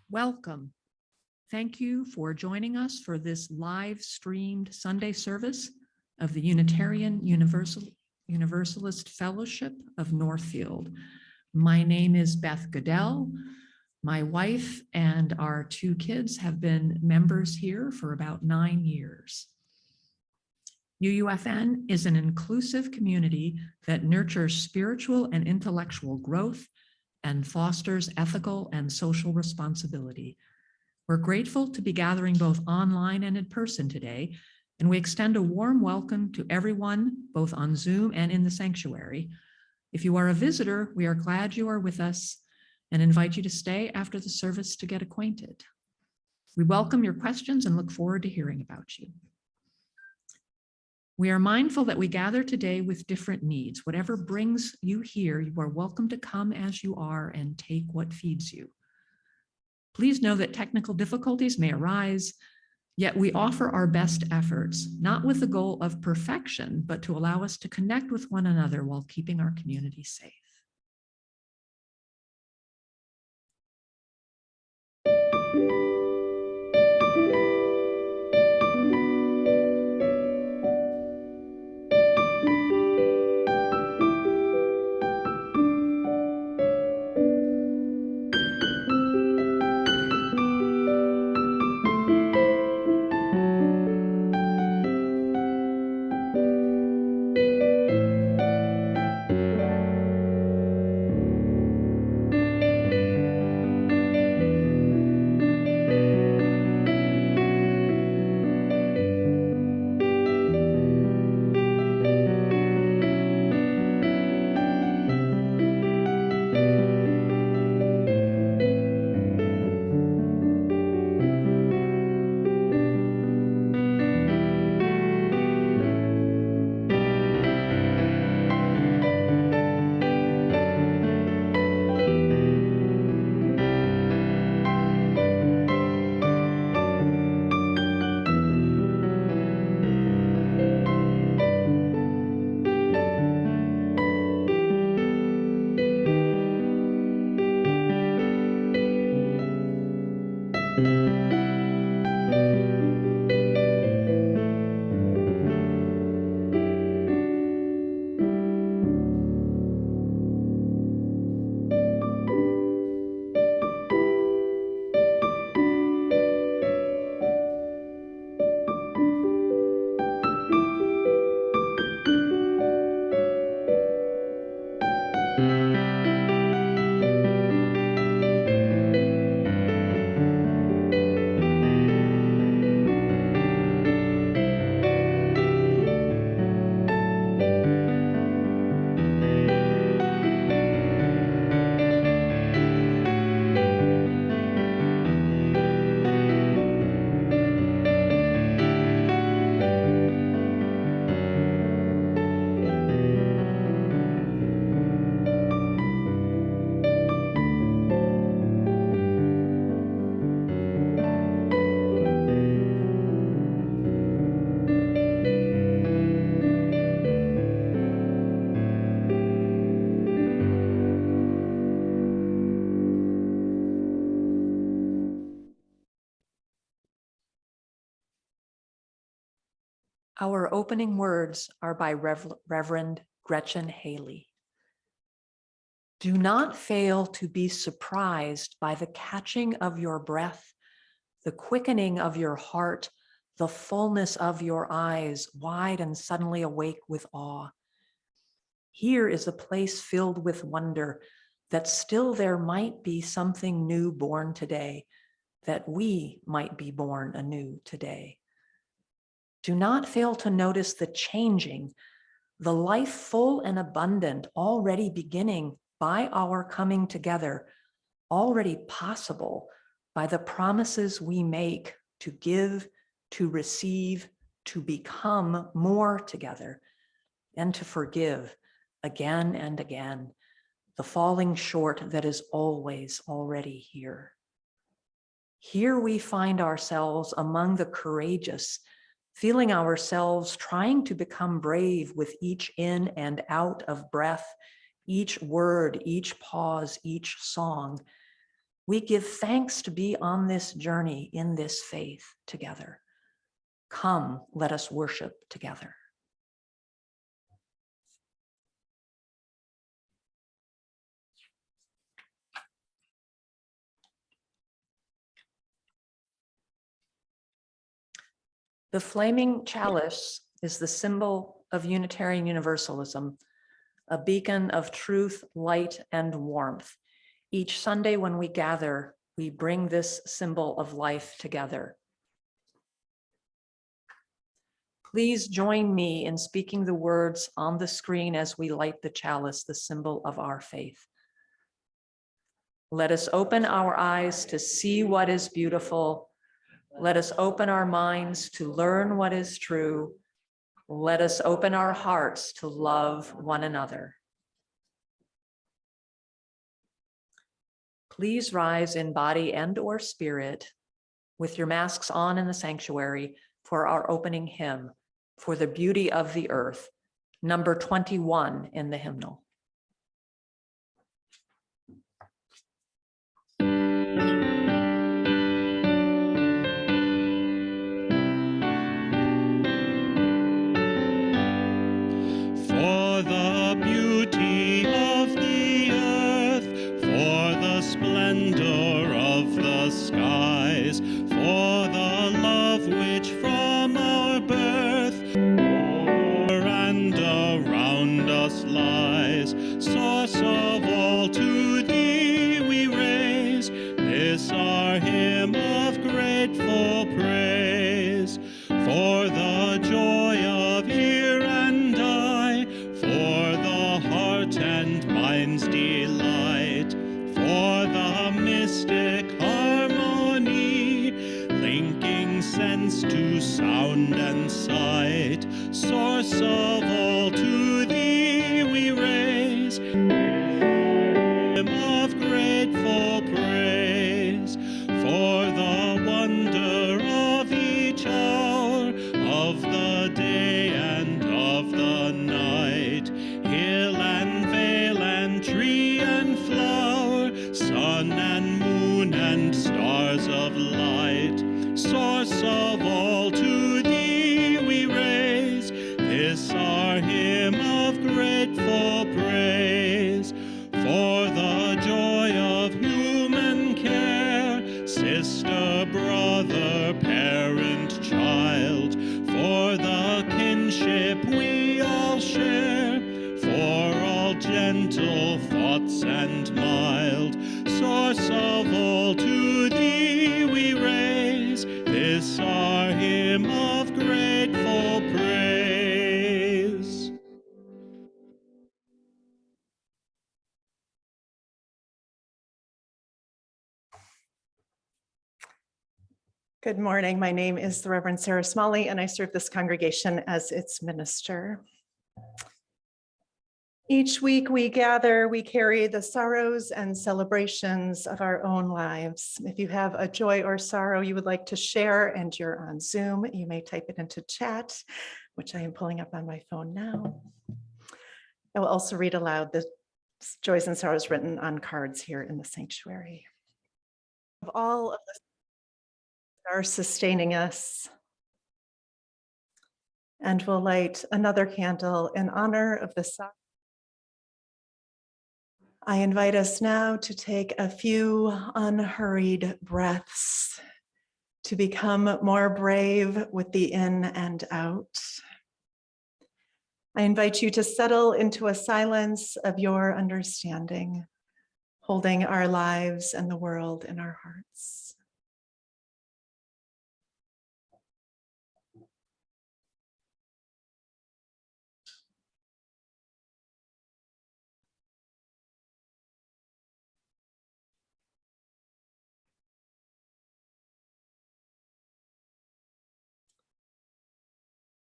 Welcome. Thank you for joining us for this live streamed Sunday service of the Unitarian Universalist Fellowship of Northfield. My name is Beth Goodell. My wife and our two kids have been members here for about 9 years. UUFN is an inclusive community that nurtures spiritual and intellectual growth and fosters ethical and social responsibility. We're grateful to be gathering both online and in person today, and we extend a warm welcome to everyone, both on Zoom and in the sanctuary. If you are a visitor, we are glad you are with us and invite you to stay after the service to get acquainted. We welcome your questions and look forward to hearing about you. We are mindful that we gather today with different needs. Whatever brings you here, you are welcome to come as you are and take what feeds you. Please know that technical difficulties may arise, yet we offer our best efforts, not with the goal of perfection, but to allow us to connect with one another while keeping our community safe. Our opening words are by Reverend Gretchen Haley. Do not fail to be surprised by the catching of your breath, the quickening of your heart, the fullness of your eyes, wide and suddenly awake with awe. Here is a place filled with wonder, that still there might be something new born today, that we might be born anew today. Do not fail to notice the changing, the life full and abundant, already beginning by our coming together, already possible by the promises we make to give, to receive, to become more together, and to forgive again and again, the falling short that is always already here. Here we find ourselves among the courageous, feeling ourselves trying to become brave with each in and out of breath, each word, each pause, each song. We give thanks to be on this journey in this faith together. Come, let us worship together. The flaming chalice is the symbol of Unitarian Universalism, a beacon of truth, light, and warmth. Each Sunday when we gather, we bring this symbol of life together. Please join me in speaking the words on the screen as we light the chalice, the symbol of our faith. Let us open our eyes to see what is beautiful. Let us open our minds to learn what is true. Let us open our hearts to love one another. Please rise in body and/or spirit with your masks on in the sanctuary for our opening hymn, For the Beauty of the Earth, number 21 in the hymnal. For the beauty of the earth, for the splendor of the skies, for the love which from our birth over and around us lies, source of all, to thee we raise this our hymn of grateful praise. For the joy of ear and eye, for the heart and mind's delight, for the mystic harmony, linking sense to sound and sight, source of all, to thee we raise hymn of grateful praise. For the wonder of each hour, of the day and of the night, hill and vale and tree and flower, sun and moon and stars of light, source of all, to thee we raise this our hymn of grateful praise. For the joy of human care, sister, brother, parent, child, for the kinship we all share, for all gentle thoughts and mild, source of all, to thee we raise this our hymn of grateful praise. Good morning. My name is the Reverend Sara Smalley, and I serve this congregation as its minister. Each week we gather, we carry the sorrows and celebrations of our own lives. If you have a joy or sorrow you would like to share and you're on Zoom, you may type it into chat, which I am pulling up on my phone now. I will also read aloud the joys and sorrows written on cards here in the sanctuary. Of all of the are sustaining us, and we'll light another candle in honor of the sun. I invite us now to take a few unhurried breaths, to become more brave with the in and out. I invite you to settle into a silence of your understanding, holding our lives and the world in our hearts.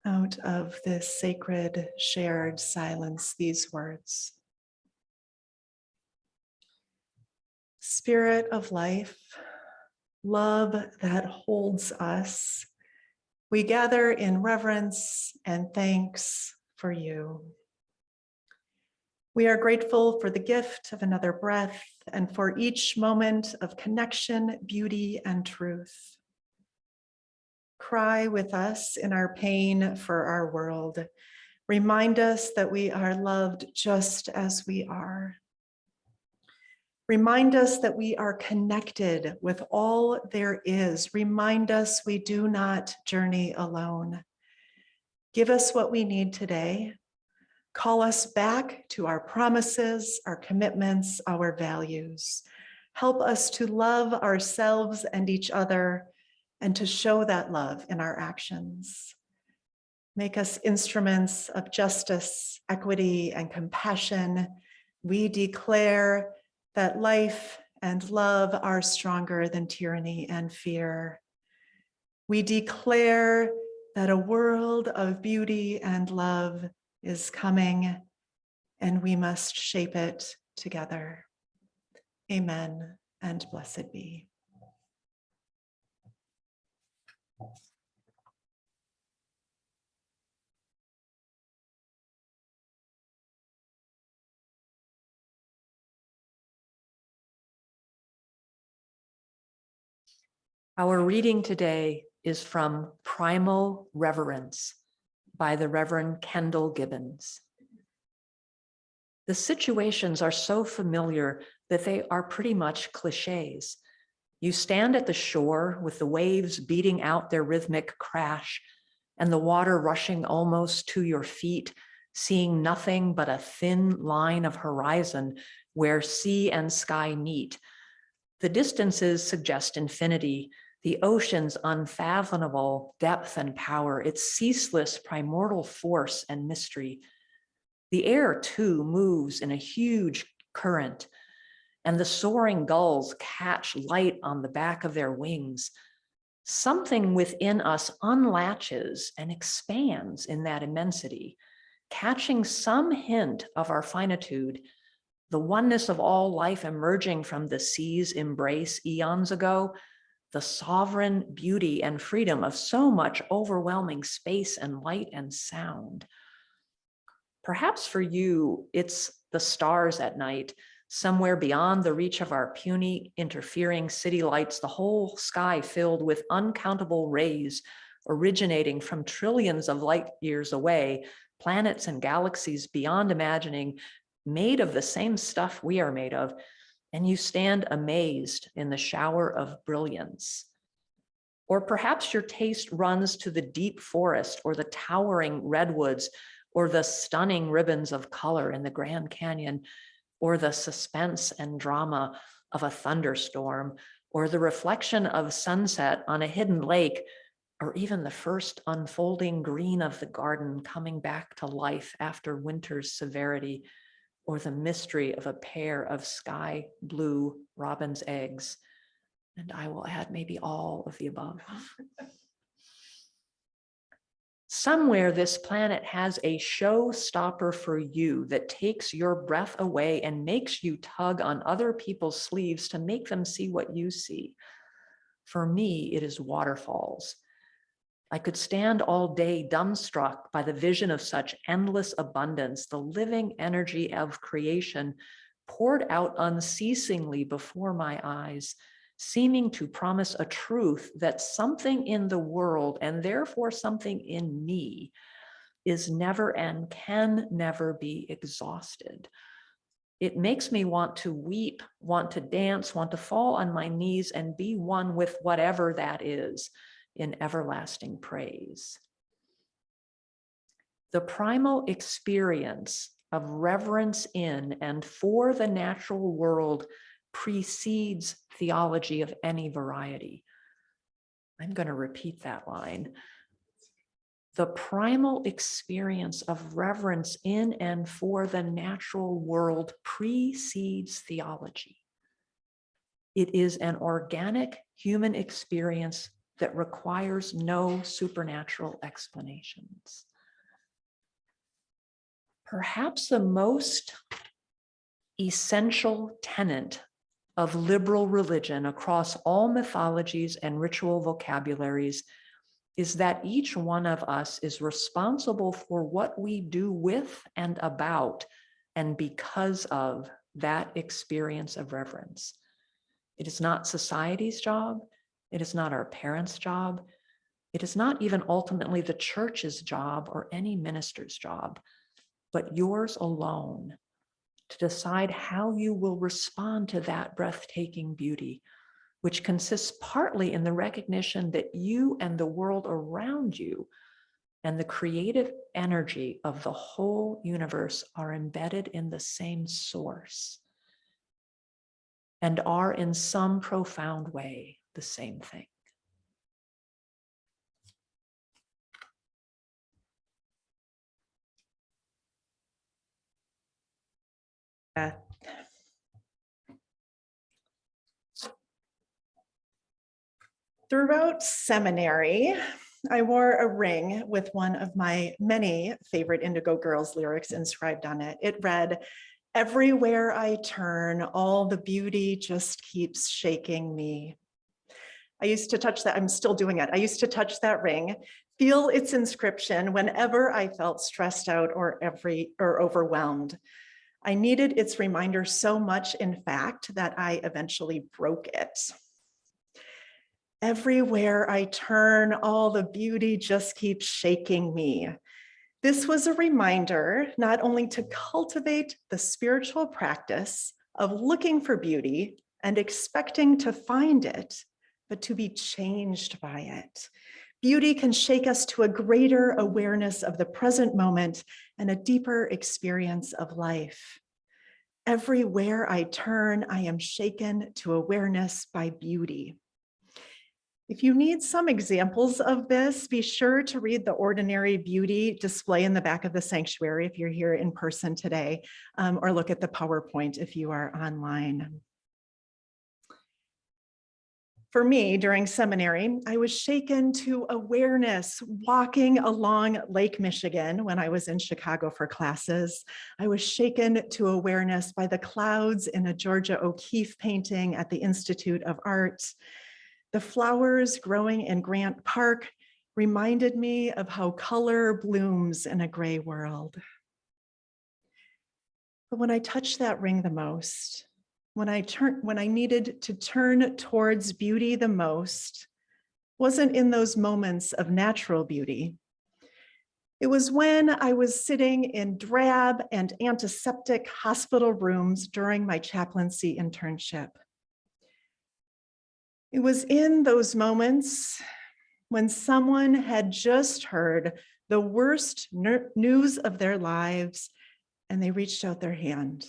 Out of this sacred shared silence, these words. Spirit of life, love that holds us, we gather in reverence and thanks for you. We are grateful for the gift of another breath and for each moment of connection, beauty, and truth. Cry with us in our pain for our world. Remind us that we are loved just as we are. Remind us that we are connected with all there is. Remind us we do not journey alone. Give us what we need today. Call us back to our promises, our commitments, our values. Help us to love ourselves and each other and to show that love in our actions. Make us instruments of justice, equity, and compassion. We declare that life and love are stronger than tyranny and fear. We declare that a world of beauty and love is coming, and we must shape it together. Amen, and blessed be. Our reading today is from Primal Reverence by the Reverend Kendall Gibbons. The situations are so familiar that they are pretty much cliches. You stand at the shore with the waves beating out their rhythmic crash and the water rushing almost to your feet, seeing nothing but a thin line of horizon where sea and sky meet. The distances suggest infinity, the ocean's unfathomable depth and power, its ceaseless primordial force and mystery. The air, too, moves in a huge current, and the soaring gulls catch light on the back of their wings. Something within us unlatches and expands in that immensity, catching some hint of our finitude, the oneness of all life emerging from the sea's embrace eons ago, the sovereign beauty and freedom of so much overwhelming space and light and sound. Perhaps for you, it's the stars at night, somewhere beyond the reach of our puny, interfering city lights, the whole sky filled with uncountable rays originating from trillions of light years away, planets and galaxies beyond imagining, made of the same stuff we are made of, and you stand amazed in the shower of brilliance. Or perhaps your taste runs to the deep forest or the towering redwoods or the stunning ribbons of color in the Grand Canyon, or the suspense and drama of a thunderstorm, or the reflection of sunset on a hidden lake, or even the first unfolding green of the garden coming back to life after winter's severity, or the mystery of a pair of sky blue robin's eggs. And I will add maybe all of the above. Somewhere this planet has a showstopper for you that takes your breath away and makes you tug on other people's sleeves to make them see what you see. For me, it is waterfalls. I could stand all day dumbstruck by the vision of such endless abundance, the living energy of creation poured out unceasingly before my eyes, seeming to promise a truth that something in the world, and therefore something in me, is never and can never be exhausted. It makes me want to weep, want to dance, want to fall on my knees and be one with whatever that is in everlasting praise. The primal experience of reverence in and for the natural world precedes theology of any variety. I'm going to repeat that line. The primal experience of reverence in and for the natural world precedes theology. It is an organic human experience that requires no supernatural explanations. Perhaps the most essential tenet of liberal religion across all mythologies and ritual vocabularies is that each one of us is responsible for what we do with and about and because of that experience of reverence. It is not society's job. It is not our parents' job. It is not even ultimately the church's job or any minister's job, but yours alone to decide how you will respond to that breathtaking beauty, which consists partly in the recognition that you and the world around you and the creative energy of the whole universe are embedded in the same source and are in some profound way the same thing. Throughout seminary, I wore a ring with one of my many favorite Indigo Girls lyrics inscribed on it. It read, "Everywhere I turn, all the beauty just keeps shaking me." I used to touch that, I'm still doing it. I used to touch that ring, feel its inscription whenever I felt stressed out or overwhelmed. I needed its reminder so much, in fact, that I eventually broke it. Everywhere I turn, all the beauty just keeps shaking me. This was a reminder not only to cultivate the spiritual practice of looking for beauty and expecting to find it, but to be changed by it. Beauty can shake us to a greater awareness of the present moment and a deeper experience of life. Everywhere I turn, I am shaken to awareness by beauty. If you need some examples of this, be sure to read the Ordinary Beauty display in the back of the sanctuary if you're here in person today, or look at the PowerPoint if you are online. For me, during seminary, I was shaken to awareness walking along Lake Michigan when I was in Chicago for classes. I was shaken to awareness by the clouds in a Georgia O'Keeffe painting at the Institute of Art. The flowers growing in Grant Park reminded me of how color blooms in a gray world. But when I touched that ring the most, when I needed to turn towards beauty the most, wasn't in those moments of natural beauty. It was when I was sitting in drab and antiseptic hospital rooms during my chaplaincy internship. It was in those moments when someone had just heard the worst news of their lives and they reached out their hand.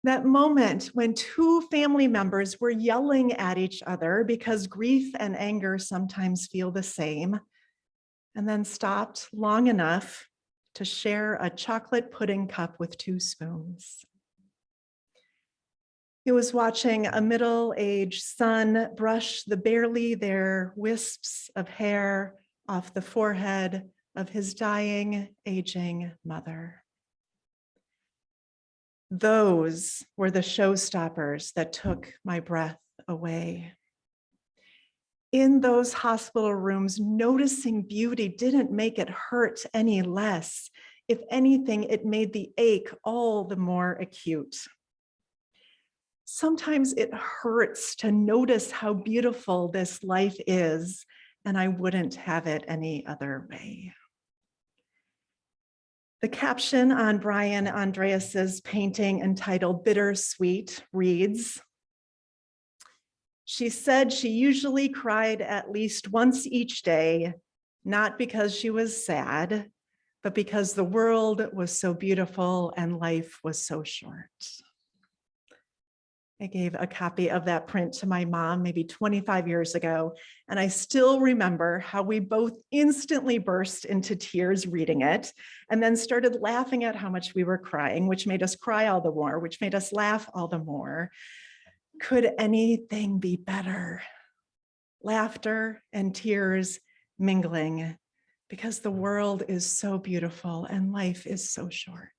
That moment when two family members were yelling at each other because grief and anger sometimes feel the same, and then stopped long enough to share a chocolate pudding cup with 2 spoons. It was watching a middle-aged son brush the barely there wisps of hair off the forehead of his dying, aging mother. Those were the showstoppers that took my breath away. In those hospital rooms, noticing beauty didn't make it hurt any less. If anything, it made the ache all the more acute. Sometimes it hurts to notice how beautiful this life is, and I wouldn't have it any other way. The caption on Brian Andreas's painting entitled Bittersweet reads, "She said she usually cried at least once each day, not because she was sad, but because the world was so beautiful and life was so short." I gave a copy of that print to my mom maybe 25 years ago, and I still remember how we both instantly burst into tears reading it, and then started laughing at how much we were crying, which made us cry all the more, which made us laugh all the more. Could anything be better? Laughter and tears mingling, because the world is so beautiful and life is so short.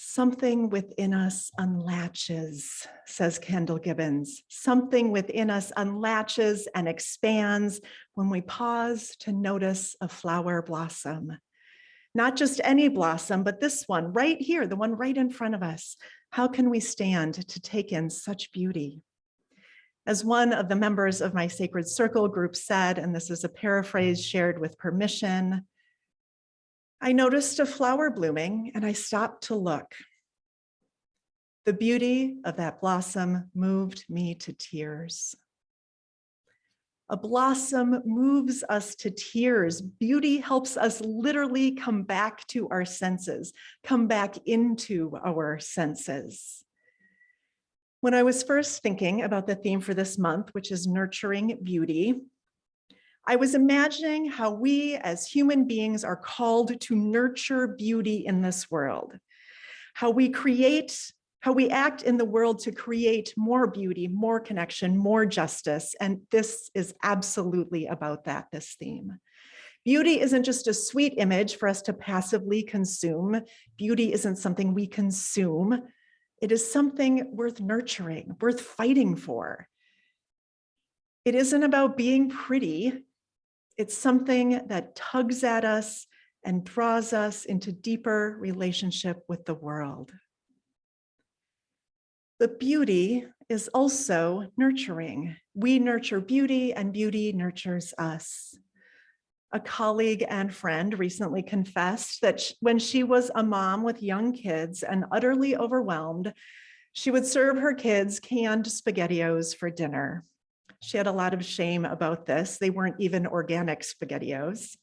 Something within us unlatches, says Kendall Gibbons. Something within us unlatches and expands when we pause to notice a flower blossom. Not just any blossom, but this one right here, the one right in front of us. How can we stand to take in such beauty? As one of the members of my Sacred Circle group said, and this is a paraphrase shared with permission, I noticed a flower blooming and I stopped to look. The beauty of that blossom moved me to tears. A blossom moves us to tears. Beauty helps us literally come back to our senses, come back into our senses. When I was first thinking about the theme for this month, which is nurturing beauty, I was imagining how we as human beings are called to nurture beauty in this world, how we act in the world to create more beauty, more connection, more justice. And this is absolutely about that, this theme. Beauty isn't just a sweet image for us to passively consume. Beauty isn't something we consume. It is something worth nurturing, worth fighting for. It isn't about being pretty. It's something that tugs at us and draws us into deeper relationship with the world. But beauty is also nurturing. We nurture beauty and beauty nurtures us. A colleague and friend recently confessed that when she was a mom with young kids and utterly overwhelmed, she would serve her kids canned SpaghettiOs for dinner. She had a lot of shame about this. They weren't even organic SpaghettiOs.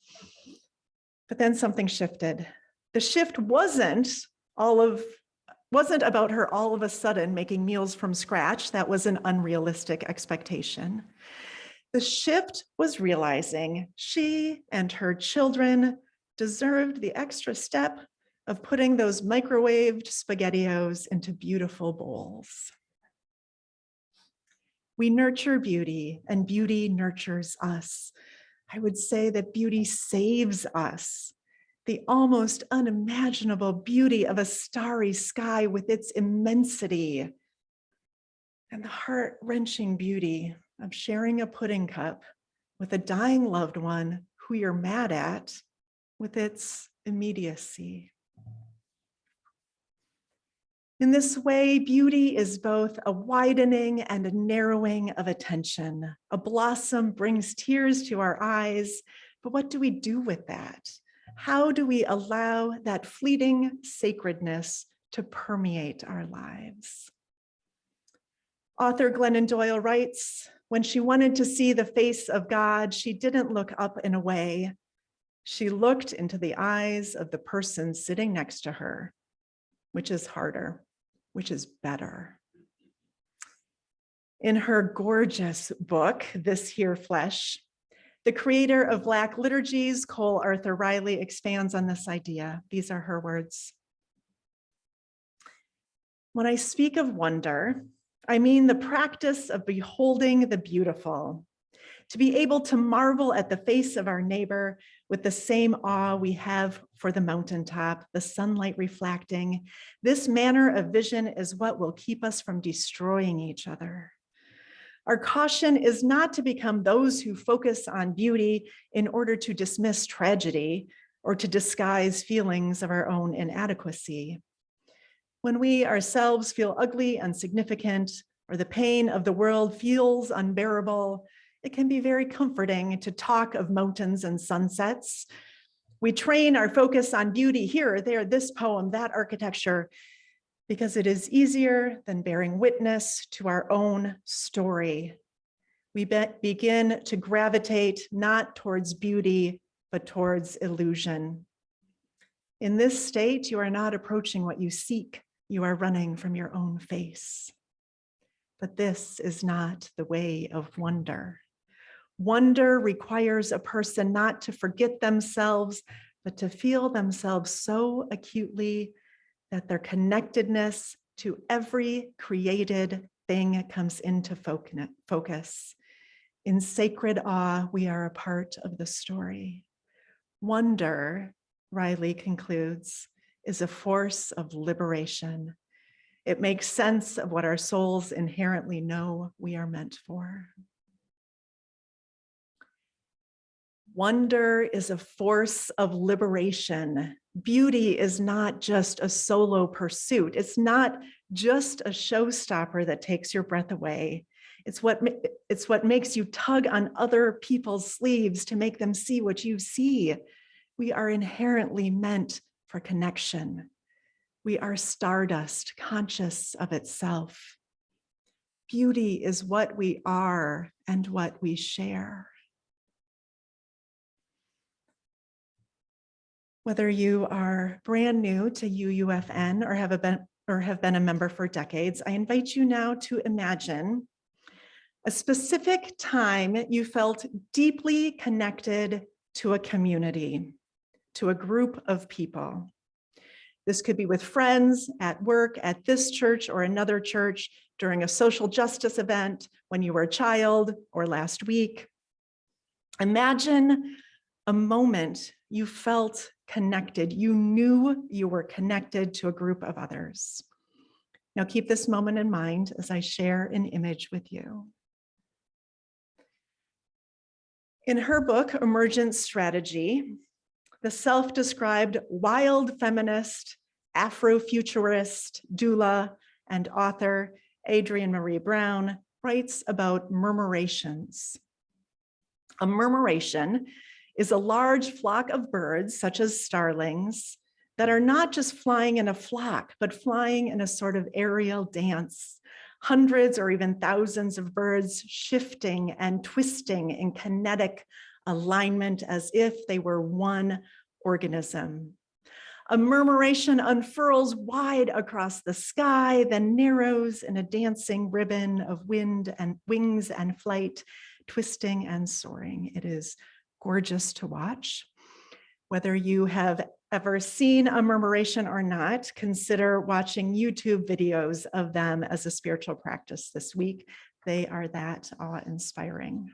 But then something shifted. The shift wasn't about her all of a sudden making meals from scratch. That was an unrealistic expectation. The shift was realizing she and her children deserved the extra step of putting those microwaved SpaghettiOs into beautiful bowls. We nurture beauty and beauty nurtures us. I would say that beauty saves us. The almost unimaginable beauty of a starry sky with its immensity, and the heart-wrenching beauty of sharing a pudding cup with a dying loved one who you're mad at with its immediacy. In this way, beauty is both a widening and a narrowing of attention. A blossom brings tears to our eyes, but what do we do with that? How do we allow that fleeting sacredness to permeate our lives? Author Glennon Doyle writes, when she wanted to see the face of God, she didn't look up and away. She looked into the eyes of the person sitting next to her, which is harder, which is better. In her gorgeous book, This Here Flesh, the creator of Black liturgies, Cole Arthur Riley, expands on this idea. These are her words. When I speak of wonder, I mean the practice of beholding the beautiful, to be able to marvel at the face of our neighbor with the same awe we have for the mountaintop, the sunlight reflecting. This manner of vision is what will keep us from destroying each other. Our caution is not to become those who focus on beauty in order to dismiss tragedy or to disguise feelings of our own inadequacy. When we ourselves feel ugly and insignificant, or the pain of the world feels unbearable, it can be very comforting to talk of mountains and sunsets. We train our focus on beauty here, there, this poem, that architecture, because it is easier than bearing witness to our own story. We begin to gravitate not towards beauty, but towards illusion. In this state, you are not approaching what you seek. You are running from your own face. But this is not the way of wonder. Wonder requires a person not to forget themselves, but to feel themselves so acutely that their connectedness to every created thing comes into focus. In sacred awe, we are a part of the story. Wonder, Riley concludes, is a force of liberation. It makes sense of what our souls inherently know we are meant for. Wonder is a force of liberation. Beauty is not just a solo pursuit. It's not just a showstopper that takes your breath away. It's what makes you tug on other people's sleeves to make them see what you see. We are inherently meant for connection. We are stardust, conscious of itself. Beauty is what we are and what we share. Whether you are brand new to UUFN or have been a member for decades, I invite you now to imagine a specific time you felt deeply connected to a community, to a group of people. This could be with friends, at work, at this church or another church, during a social justice event, when you were a child, or last week. Imagine a moment you felt connected. You knew you were connected to a group of others. Now keep this moment in mind as I share an image with you. In her book, Emergent Strategy, the self-described wild feminist, Afrofuturist, doula, and author Adrienne Maree Brown writes about murmurations. A murmuration is a large flock of birds, such as starlings, that are not just flying in a flock, but flying in a sort of aerial dance. Hundreds or even thousands of birds shifting and twisting in kinetic alignment as if they were one organism. A murmuration unfurls wide across the sky, then narrows in a dancing ribbon of wind and wings and flight, twisting and soaring. It is gorgeous to watch. Whether you have ever seen a murmuration or not, consider watching YouTube videos of them as a spiritual practice this week. They are that awe-inspiring.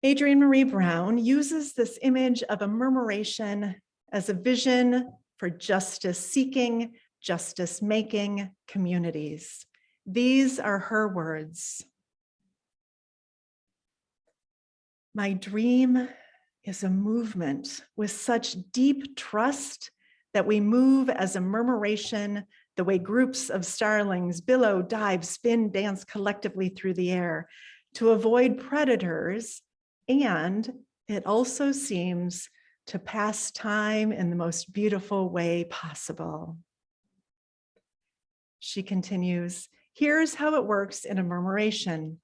Adrienne Maree Brown uses this image of a murmuration as a vision for justice-seeking, justice-making communities. These are her words. My dream is a movement with such deep trust that we move as a murmuration, the way groups of starlings billow, dive, spin, dance collectively through the air to avoid predators. And it also seems to pass time in the most beautiful way possible. She continues, here's how it works in a murmuration.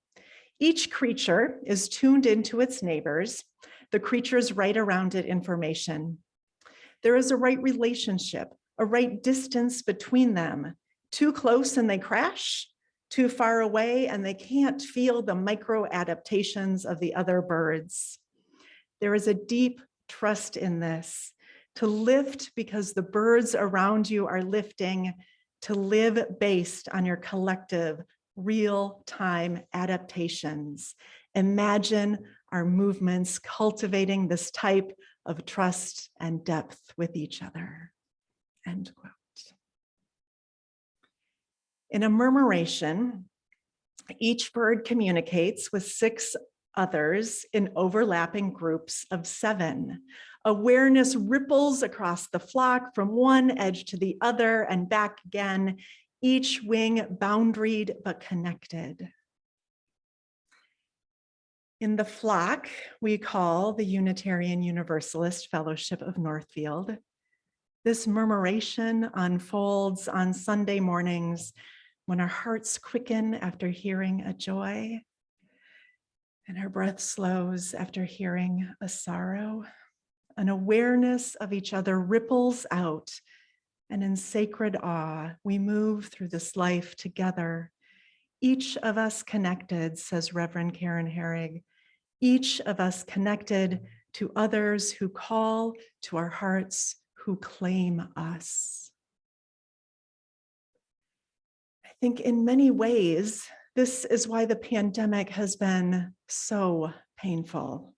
Each creature is tuned into its neighbors. The creatures right around it information. There is a right relationship, a right distance between them. Too close and they crash, too far away and they can't feel the micro adaptations of the other birds. There is a deep trust in this, to lift because the birds around you are lifting, to live based on your collective real-time adaptations. Imagine our movements cultivating this type of trust and depth with each other. End quote. In a murmuration, each bird communicates with 6 others in overlapping groups of 7. Awareness ripples across the flock from one edge to the other and back again, each wing boundaried but connected. In the flock we call the Unitarian Universalist Fellowship of Northfield, this murmuration unfolds on Sunday mornings when our hearts quicken after hearing a joy and our breath slows after hearing a sorrow. An awareness of each other ripples out, and in sacred awe, we move through this life together. Each of us connected, says Reverend Karen Herrig, each of us connected to others who call to our hearts, who claim us. I think in many ways, this is why the pandemic has been so painful.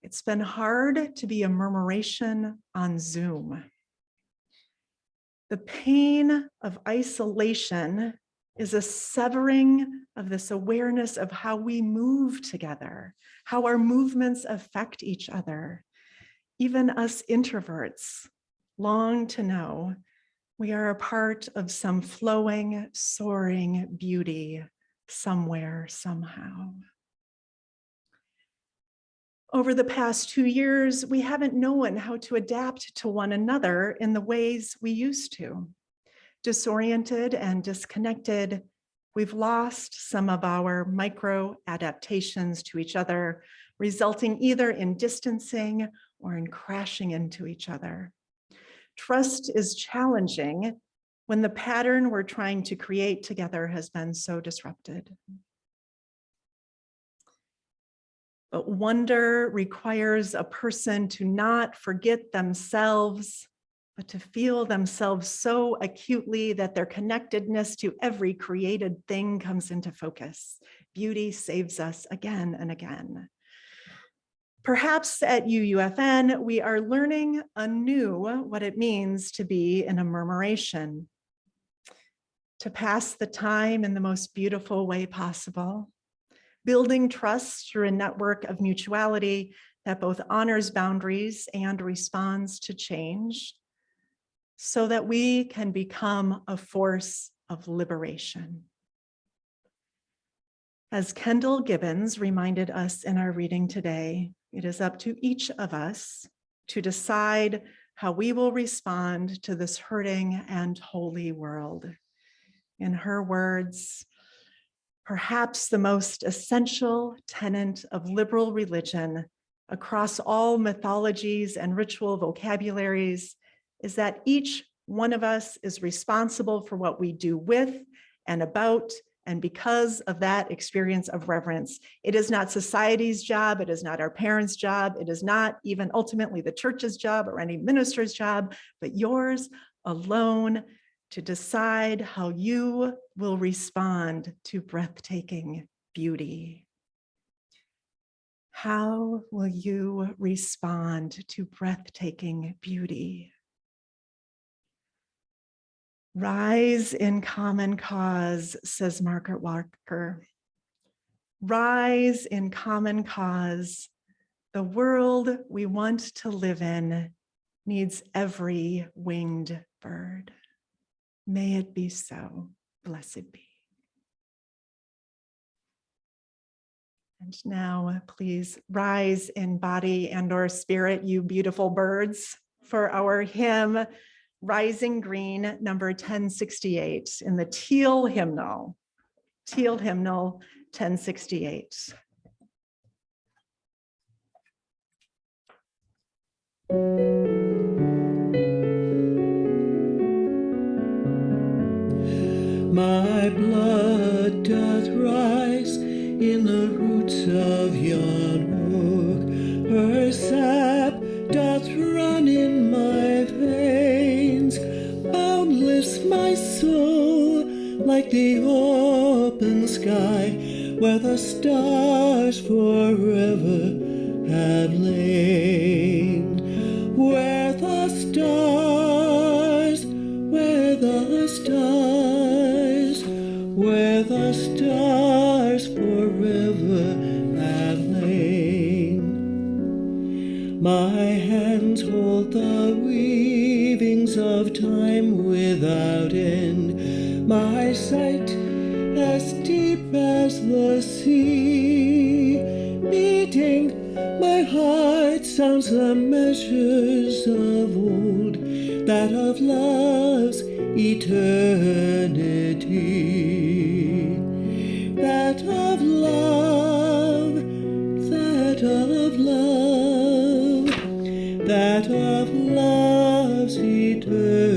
It's been hard to be a murmuration on Zoom. The pain of isolation is a severing of this awareness of how we move together, how our movements affect each other. Even us introverts long to know we are a part of some flowing, soaring beauty somewhere, somehow. Over the past 2 years, we haven't known how to adapt to one another in the ways we used to. Disoriented and disconnected, we've lost some of our micro adaptations to each other, resulting either in distancing or in crashing into each other. Trust is challenging when the pattern we're trying to create together has been so disrupted. But wonder requires a person to not forget themselves, but to feel themselves so acutely that their connectedness to every created thing comes into focus. Beauty saves us again and again. Perhaps at UUFN, we are learning anew what it means to be in a murmuration, to pass the time in the most beautiful way possible, building trust through a network of mutuality that both honors boundaries and responds to change, so that we can become a force of liberation. As Kendall Gibbons reminded us in our reading today, it is up to each of us to decide how we will respond to this hurting and holy world. In her words, perhaps the most essential tenet of liberal religion across all mythologies and ritual vocabularies is that each one of us is responsible for what we do with and about and because of that experience of reverence. It is not society's job, it is not our parents' job, it is not even ultimately the church's job or any minister's job, but yours alone to decide how you will respond to breathtaking beauty. How will you respond to breathtaking beauty? Rise in common cause, says Margaret Walker. Rise in common cause. The world we want to live in needs every winged bird. May it be so. Blessed be. And now please rise in body and or spirit, you beautiful birds, for our hymn, Rising Green, number 1068 in the Teal Hymnal. Teal Hymnal 1068. My blood doth rise in the roots of yon oak, her sap doth run in my veins, boundless my soul, like the open sky, where the stars forever have lain, where the stars, where the stars, where the stars forever have lain. My hands hold the weavings of time without end, my sight as deep as the sea, beating my heart sounds the measures of old, that of love's eternity, that of love, that of love, that of love's eternity.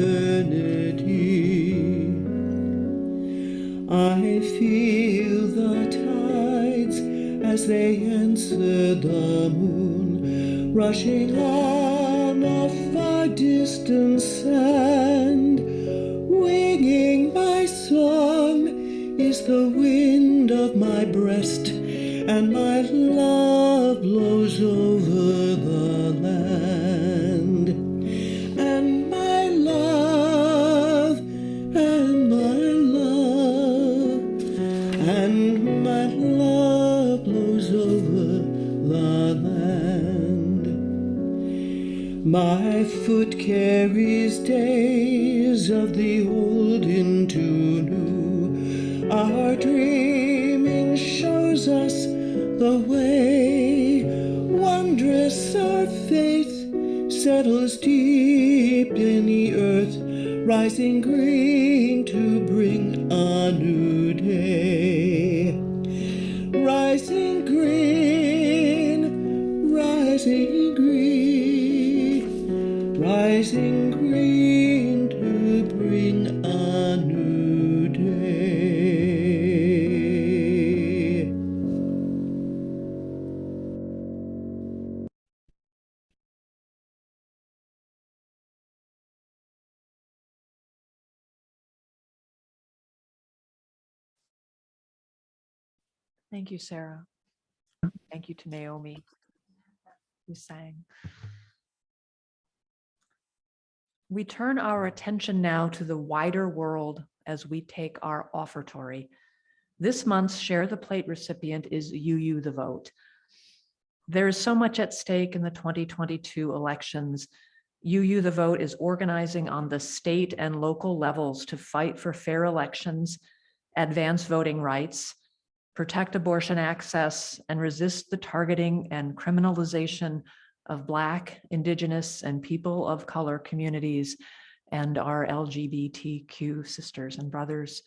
I feel the tides as they answer the moon, rushing on a far distant sand. Winging my song is the wind of my breast, and my love blows over the land. And my love, and my love, My foot carries days of the old into new. Our dreaming shows us the way. Wondrous our faith settles deep in the earth, rising green to bring a new day. Rising green, rising green, rising green to bring a new day. Thank you, Sarah. Thank you to Naomi, who sang. We turn our attention now to the wider world as we take our offertory. This month's Share the Plate recipient is UU the Vote. There is so much at stake in the 2022 elections. UU the Vote is organizing on the state and local levels to fight for fair elections, advance voting rights, protect abortion access, and resist the targeting and criminalization of Black, Indigenous, and people of color communities and our LGBTQ sisters and brothers.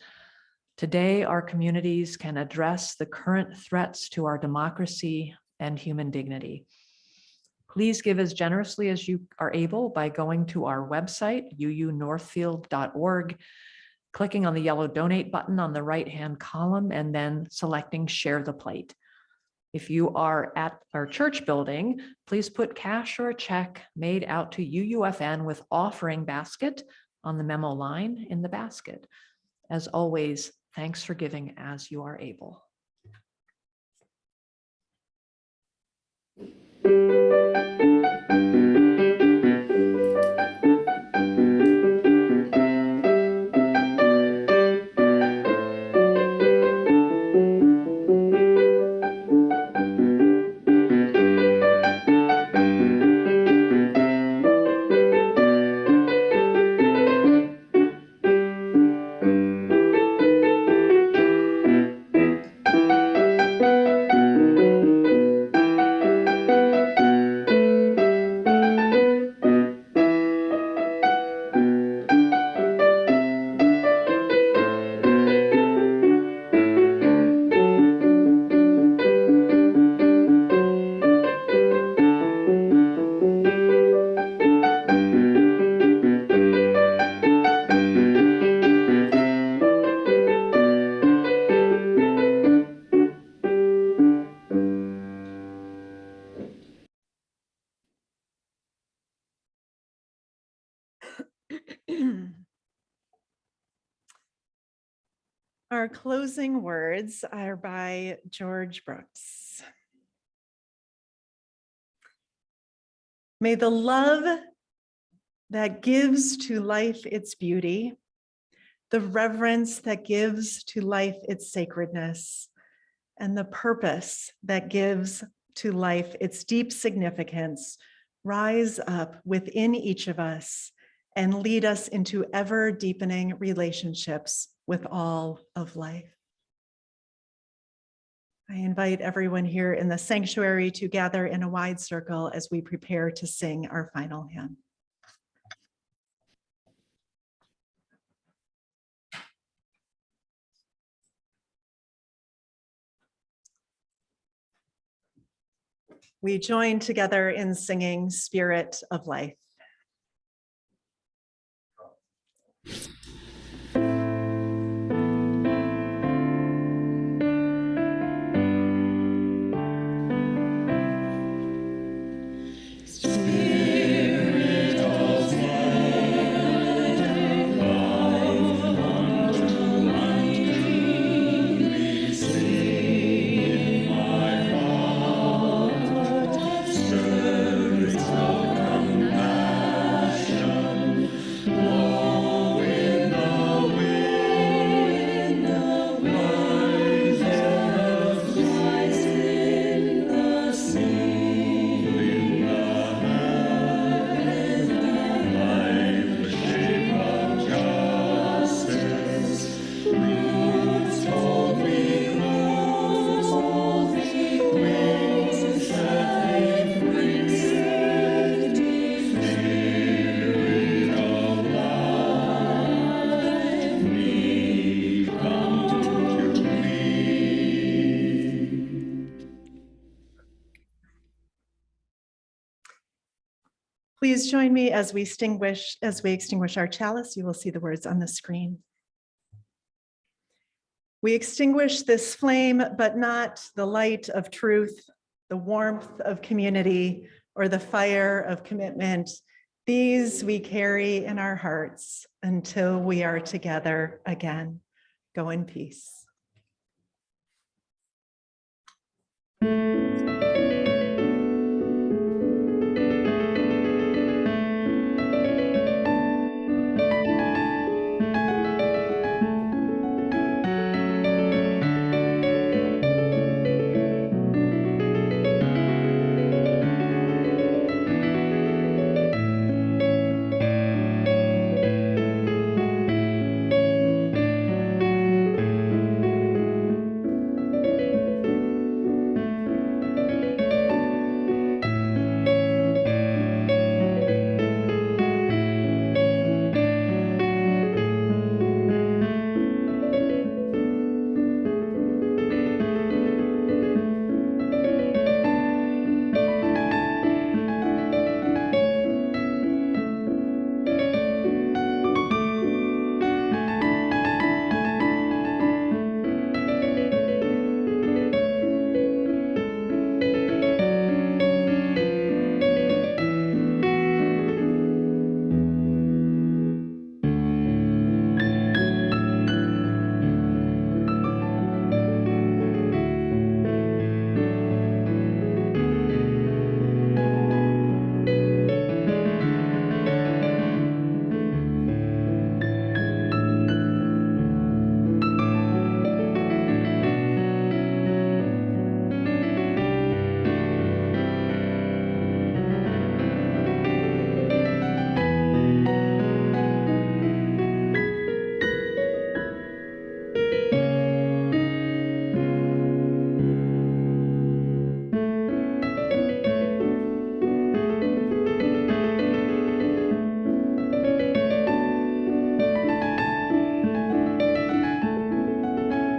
Today, our communities can address the current threats to our democracy and human dignity. Please give as generously as you are able by going to our website, uunorthfield.org, clicking on the yellow donate button on the right-hand column, and then selecting Share the Plate. If you are at our church building, please put cash or a check made out to UUFN with offering basket on the memo line in the basket. As always, thanks for giving as you are able. Our closing words are by George Brooks. May the love that gives to life its beauty, the reverence that gives to life its sacredness, and the purpose that gives to life its deep significance rise up within each of us and lead us into ever deepening relationships with all of life. I invite everyone here in the sanctuary to gather in a wide circle as we prepare to sing our final hymn. We join together in singing Spirit of Life. Come Please join me as we extinguish our chalice. You will see the words on the screen. We extinguish this flame, but not the light of truth, the warmth of community, or the fire of commitment. These we carry in our hearts until we are together again. Go in peace.